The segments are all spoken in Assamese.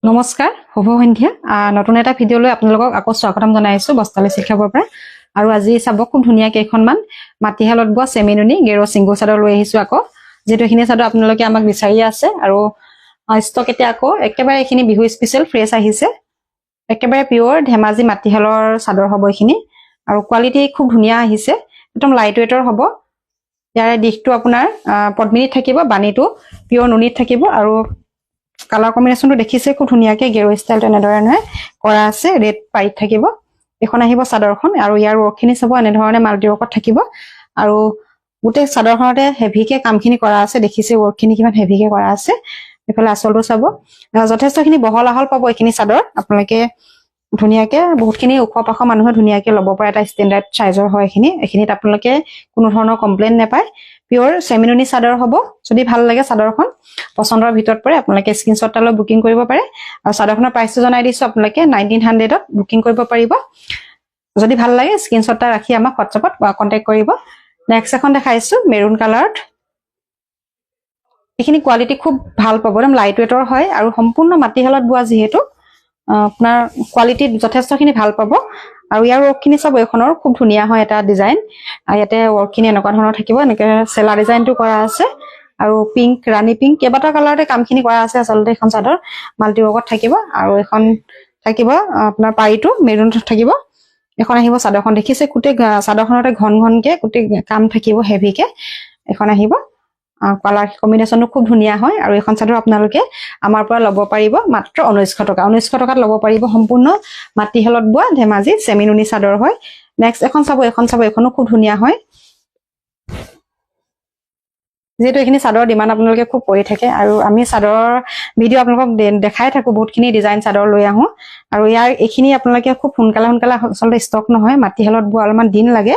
নমস্কাৰ শুভ সন্ধ্যা নতুন এটা ভিডিঅ' লৈ আপোনালোকক আকৌ স্বাগতম জনাইছো বস্তালি শিক্ষাবৰ পৰা আৰু আজি চাব খুব ধুনীয়া কেইখনমান মাটিহালত বোৱা সেমিনুনি গেৰো সিংগল চাদৰ লৈ আহিছো আকৌ যেটো এখিনি চাদৰ আপোনালোকে আমাক বিচাৰি আছে আৰু ষ্টক এতিয়া আকৌ একেবাৰে এখিনি বিহু স্পেশাল ফ্ৰেছ আহিছে একেবাৰে পিওৰ ধেমাজি মাটিহালৰ চাদৰ হ'ব এখিনি আৰু কোৱালিটি খুব ধুনীয়া আহিছে একদম লাইট ওয়েটৰ হ'ব ইয়াৰ দিশটো আপোনাৰ পদ্মিনীত থাকিব বাণীটো পিওৰ নুনিত থাকিব আৰু কালাৰ কম্বিনেশনটো দেখিছে খুব ধুনিয়াকে গেৰো স্টাইল তেনেধৰণে কৰা আছে ৰেড পাইট থাকিব এখন আহিব চাদৰখন আৰু ইয়াৰ ওৰ্কখিনি চাব এনে ধৰণে মাল্টি ওৰ্কত থাকিব আৰু গুটে চাদৰখনতে হেভিকে কামখিনি কৰা আছে দেখিছে ওৰ্কখিনি কিমান হেভিকে কৰা আছে এফালে আসলটো চাব যথেষ্টখিনি বহল আহল পাব এখিনি চাদৰ আপোনালোকে ধুনিয়াকে বহুতখিনি ওখপাখ মানুহে ধুনিয়াকে ল'ব পাৰে এটা ষ্টেণ্ডাৰ্ড সাইজৰ হয় এখিনিত আপোনালোকে কোনো ধৰণৰ কমপ্লেইন নাপায় পিওৰ সেমিনুনি চাদৰ হ'ব যদি ভাল লাগে চাদৰখন পছন্দৰ ভিতৰত পৰে আপোনালোকে স্ক্ৰিনশ্বট লৈ বুকিং কৰিব পাৰে আৰু চাদৰখনৰ প্ৰাইসটো জনাই দিছো আপোনালোকে 1900 ত বুকিং কৰিব পাৰিব যদি ভাল লাগে স্ক্ৰিনশ্বট ৰাখি আমাক WhatsAppত কন্টাক্ট কৰিব নেক্সট এখন দেখাইছো মেৰুন কালাৰত এখিনি কোৱালিটি খুব ভাল পাব একদম লাইট ওয়েটৰ হয় আৰু সম্পূৰ্ণ মাটিহালত বোৱা যেহেতু আপোনাৰ কোৱালিটি যথেষ্টখিনি ভাল পাব আৰু ইয়াৰ ওৰ্কখিনি সব এখনৰ খুব ধুনীয়া হয় এটা ডিজাইন ইয়াতে ওৰ্কখিনি এনেকুৱা ধৰণৰ থাকিব এনেকে সেলা ডিজাইনটো কৰা আছে আৰু পিংক ৰাণী পিংক কেবাটা কালাৰতে কামখিনি কৰা আছে আসলতে এখন চাদৰ মাল্টি ওৰ্কত থাকিব আৰু এখন থাকিব আপোনাৰ পাইটো মেৰুন থাকিব এখন আহিব চাদৰখন দেখিছে কুটে চাদৰখনতে ঘন ঘনকে কুটে কাম থাকিব হেভিকে এখন আহিব কালাৰ কম্বিনেশনটো খুব ধুনীয়া হয় আৰু এখন চাদৰ আপোনালোকে আমাৰ পৰা ল'ব পাৰিব মাত্ৰ 1900 টকাত ল'ব পাৰিব সম্পূৰ্ণ মাটিহালত বোৱা ধেমাজি সেমিনুনি চাদৰ হয় নেক্সট এখন চাব এখনো খুব ধুনীয়া হয় যেটো এখিনি চাদৰ ডিমান্ড আপোনালোকে খুব কৰি থাকে আৰু আমি চাদৰৰ ভিডিও আপোনালোকক দেখাই থাকো বহুতখিনি ডিজাইন চাদৰ লৈ আহো আৰু ইয়াৰ এখিনি আপোনালোকে খুব সোনকালে আসলতে ষ্টক নহয় মাটিহালত বোৱা অলমান দিন লাগে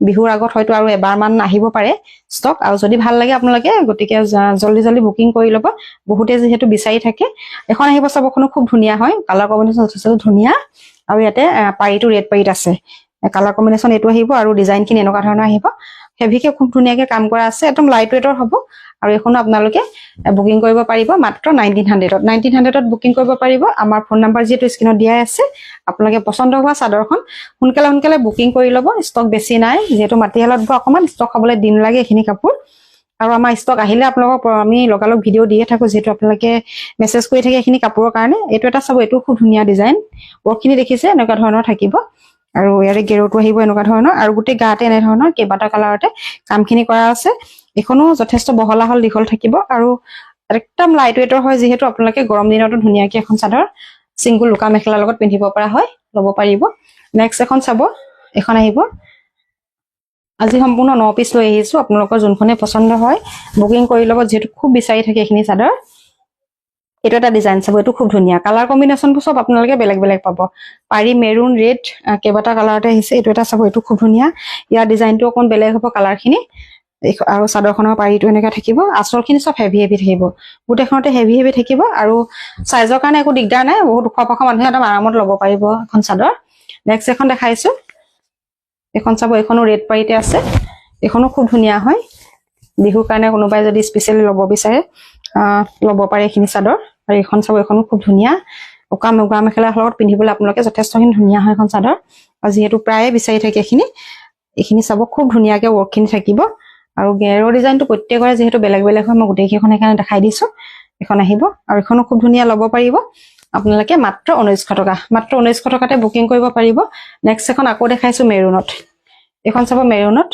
বিহুৰ আগত হয়তো আৰু এবাৰ মান আহিব পাৰে ষ্টক আৰু যদি ভাল লাগে আপোনালোকে গটিকে জলদি বুকিং কৰি ল'ব বহুতে যেহেতু বিচাৰি থাকে এখন আহিব চাবখনো খুব ধুনীয়া হয় কালাৰ কম্বিনেশন যথেষ্ট ধুনীয়া আৰু ইয়াতে পাইটো ৰেড পাইট আছে কালাৰ কম্বিনেশন এটো আহিব আৰু ডিজাইনখিনি এনেকুৱা ধৰণৰ আহিব হেভিকে খুব ধুনীয়াকে কাম কৰা আছে একদম লাইট ওয়েটৰ হ'ব আৰু এখনো আপোনালোকে বুকিং কৰিব পাৰিব মাত্ৰ 1900 ত বুকিং কৰিব পাৰিব আমাৰ ফোন নাম্বাৰ যেটো স্ক্ৰিনত দিয়া আছে আপোনালোকে পছন্দ হোৱা চাদৰখন সোনকালে বুকিং কৰি ল'ব ষ্টক বেছি নাই যেটো মাটিহালত বোৱা অকমান ষ্টক খাবলৈ দিন লাগে এখিনি কাপোৰ আৰু আমাৰ ষ্টক আহিলে আপোনালোকক আমি লগালগ ভিডিও দিয়ে থাকো যেটো আপোনালোকে মেছেজ কৰি থাকে এখিনি কাপোৰৰ কাৰণে এটো এটা চাব এটো খুব ধুনীয়া ডিজাইন ওৰ্কখিনি দেখিছে এনেকুৱা ধৰণৰ থাকিব আৰু ইয়াৰে গেৰোটো আহিব এনেকুৱা ধৰণৰ আৰু গুটে গাতে এনে ধৰণৰ কেবাটা কালাৰতে কামখিনি কৰা আছে এখনো যথেষ্ট বহলা হল দীঘল থাকিব আৰু একদম লাইট ওয়েটৰ হয় যেহেতু আপোনালোকে গৰম দিনতো ধুনীয়াকে এখন চাদৰ সিংগল লুকা মেখেলাৰ লগত পিন্ধিব পৰা হয় ল'ব পাৰিব নেক্সট এখন চাব এখন আহিব আজি সম্পূৰ্ণ 9 পিস লৈ আহিছো আপোনালোকৰ যোনখনে পছন্দ হয় বুকিং কৰি ল'ব যেহেতু খুব বিচাৰি থাকে এখিনি চাদৰ এটো এটা ডিজাইন চাব এটো খুব ধুনীয়া কালাৰ কম্বিনেশনটো সব আপোনালোকে বেলেগ পাব পাৰি মেৰুন ৰেড কেবাটা কালাৰতে আহিছে এটো এটা চাব এটো খুব ধুনীয়া ইয়াৰ ডিজাইনটো অকন বেলেগ হ'ব কালাৰখিনি আৰু চাদৰখনৰ পাৰিটো এনেকা থাকিব আসলখিনি সব হেভি থাকিব গুটেখনতে হেভি থাকিব আৰু সাইজৰ কাৰণে একো দিগদাৰ নাই বহুত ওখপাখ মানুহে একদম আৰামত ল'ব পাৰিব এখন চাদৰ নেক্সট এখন দেখাইছো এখন চাব এখনো ৰেড পাইতে আছে এখনো খুব ধুনীয়া হয় বিহুৰ কাৰণে কোনোবাই যদি স্পেশালি ল'ব বিচাৰে ল'ব পাৰে এখিনি চাদৰ আৰু এখন চাব এখনো খুব ধুনীয়া উকা মেখেলাৰ লগত পিন্ধিবলৈ আপোনালোকে যথেষ্টখিনি ধুনীয়া হয় এখন চাদৰ আৰু যেহেতু প্ৰায়ে বিচাৰি থাকে এখিনি চাব খুব ধুনীয়াকে ওৰ্কখিনি থাকিব আৰু গেৰো ডিজাইনটো প্ৰত্যেকৰে যেহেতু বেলেগ হয় মই গুটেইখন এখানে দেখাই দিছো এখন আহিব আৰু এখনো খুব ধুনীয়া ল'ব পাৰিব আপোনালোকে মাত্ৰ 1900 টকাতে বুকিং কৰিব পাৰিব নেক্সট এখন আকৌ দেখাইছো মেৰুনত এখন চাব মেৰুনত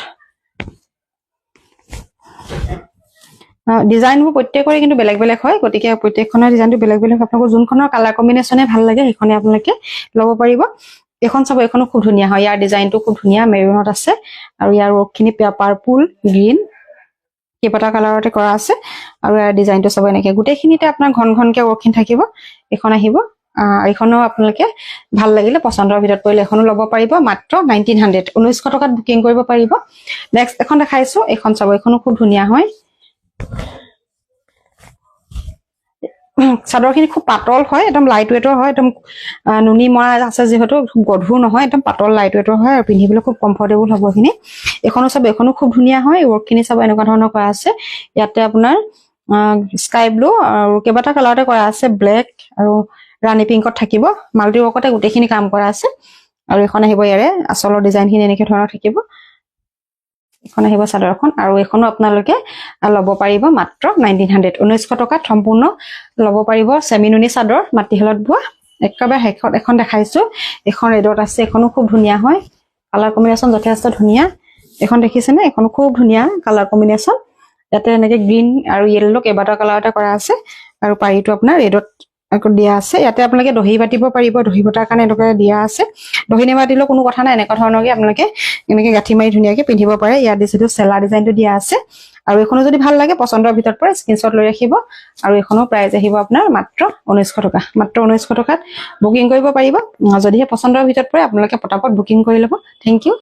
ডিজাইনবোৰ প্ৰত্যেকৰে কিন্তু বেলেগ হয় গটিকে প্ৰত্যেকখনৰ ডিজাইনটো বেলেগ আপোনালোকৰ যোনখনৰ কালাৰ কম্বিনেশনে ভাল লাগে সেইখনে আপোনালোকে ল'ব পাৰিব এখন চাব এখনো খুব ধুনীয়া হয় ইয়াৰ ডিজাইনটো খুব ধুনীয়া মেৰুনত আছে আৰু ইয়াৰ ওৰ্কখিনি পাৰ্পল গ্ৰীন কেবাটা কালাৰতে কৰা আছে আৰু ইয়াৰ ডিজাইনটো চাব এনেকে গুটেইখিনিতে আপোনাৰ ঘনকে ওৰ্কখিনি থাকিব এখন আহিব এইখনো আপোনালোকে ভাল লাগিলে পছন্দৰ ভিতৰত পৰিলে এখনো ল'ব পাৰিব মাত্ৰ 1900 টকাত বুকিং কৰিব পাৰিব নেক্সট এখন দেখাইছো এখন চাব এখনো খুব ধুনীয়া হয় চাদৰখিনি খুব পাতল হয় একদম লাইট ওয়েটৰ হয় একদম নুনি মৰা আছে যেহেতু গধুৰ নহয় একদম পাতল লাইট ওয়েটৰ হয় আৰু পিন্ধিবলৈ খুব কমফৰ্টেবল হ'ব এখিনি এখনো চাব এখনো খুব ধুনীয়া হয় ওৰ্কখিনি চাব এনেকুৱা ধৰণৰ কৰা আছে ইয়াতে আপোনাৰ স্কাই ব্লু আৰু কেবাটা কালাৰতে কৰা আছে ব্লেক আৰু ৰাণী পিংকত থাকিব মাল্টি ৱৰ্কতে গোটেইখিনি কাম কৰা আছে আৰু এখন আহিব ইয়াৰে আচলৰ ডিজাইনখিনি এনেকে ধৰণৰ থাকিব এখন আহিব চাদৰখন আৰু এখনো আপোনালোকে ল'ব পাৰিব মাত্ৰ 1900 1900 টকাত সম্পূৰ্ণ ল'ব পাৰিব চেমিনুনি চাদৰ মাটিশালত বোৱা একেবাৰে এখন দেখাইছো এখন ৰেডত আছে এখনো খুব ধুনীয়া হয় কালাৰ কম্বিনেশ্যন যথেষ্ট ধুনীয়া এখন দেখিছেনে এখন খুব ধুনীয়া কালাৰ কম্বিনেশ্যন ইয়াতে এনেকে গ্ৰীণ আৰু য়েল্লো কেইবাটা কালাৰতে কৰা আছে আৰু পাৰীটো আপোনাৰ ৰেডত আকৌ দিয়া আছে ইয়াতে আপোনালোকে দহি বাটিব পাৰিব দহি বটাৰ কাৰণে এনেকৈ দিয়া আছে দহি নেবাটিলেও কোনো কথা নাই এনেকুৱা ধৰণৰকে আপোনালোকে এনেকে গাঁঠি মাৰি ধুনীয়াকে পিন্ধিব পাৰে ইয়াত দিছিটো চেলা ডিজাইনটো দিয়া আছে আৰু এখনো যদি ভাল লাগে পছন্দৰ ভিতৰত পৰে স্ক্ৰিনশ্বট লৈ ৰাখিব আৰু এখনো প্ৰাইস আহিব আপোনাৰ মাত্ৰ 1900 টকা মাত্ৰ 1900 টকাত বুকিং কৰিব পাৰিব যদিহে পছন্দৰ ভিতৰত পৰে আপোনালোকে পটাপট বুকিং কৰি ল'ব থ্যাংক ইউ